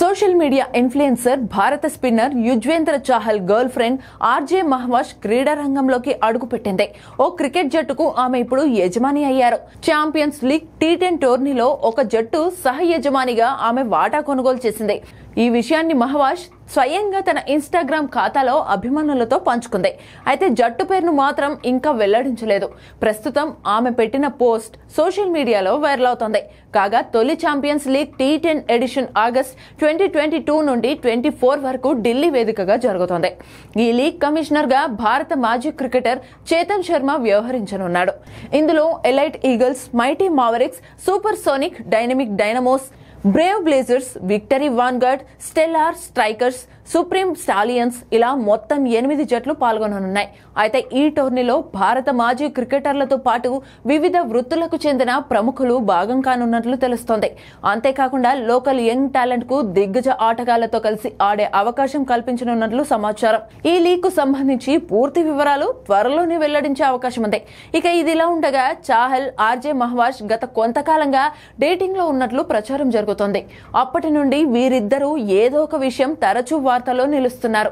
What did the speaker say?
Social media influencer భారత spinner Yuzvendra Chahal girl friend RJ Mahvash క్రీడా రంగంలోకి అడుగుపెట్టింది. ఓ క్రికెట్ జట్టుకు ఆమె ఇప్పుడు యజమాని అయ్యారు. ఛాంపియన్స్ లీగ్ T10 టోర్నీలో ఒక జట్టు సహ యజమానిగా ఆమె వాటా కొనుగోలు చేసింది. ఈ విషయాన్ని మహ్వాష్ స్వయంగా తన ఇన్స్టాగ్రామ్ ఖాతాలో అభిమానులతో పంచుకుంది. అయితే జట్టు పేరును మాత్రం ఇంకా వెల్లడించలేదు. ప్రస్తుతం ఆమె పెట్టిన పోస్ట్ సోషల్ మీడియాలో వైరల్ అవుతోంది. కాగా తొలి champions league T10 edition August 2022 నుండి 24 వరకు ఢిల్లీ వేదికగా జరుగుతోంది. ఈ లీగ్ కమిషనర్ గా భారత మాజీ క్రికెటర్ చేతన్ శర్మ వ్యవహరించనున్నాడు. ఇందులో elite eagles, mighty mavericks, super sonic, dynamic dynamos, brave blazers, victory vanguard, stellar strikers, supreme stallions ఇలా మొత్తం 8 జట్లు పాల్గొననున్నాయి. అయితే ఈ టోర్నీలో భారత మాజీ క్రికెటర్లతో పాటు వివిధ వృత్తులకు చెందిన ప్రముఖులు భాగం కానున్నట్లు తెలుస్తోంది. అంతేకాకుండా లోకల్ యంగ్ టాలెంట్ కు దిగ్గజ ఆటగాళ్లతో కలిసి ఆడే అవకాశం కల్పించనున్నట్లు సమాచారం. ఈ లీగ్ కు సంబంధించి పూర్తి వివరాలు త్వరలోనే వెల్లడించే అవకాశం ఉంది. ఇక ఇదిలా ఉండగా చాహల్, ఆర్జే మహ్వాష్ గత కొంతకాలంగా డేటింగ్ లో ఉన్నట్లు ప్రచారం జరుగుతోంది. అప్పటి నుండి వీరిద్దరూ ఏదో ఒక విషయం తరచూ వార్తల్లో నిలుస్తున్నారు.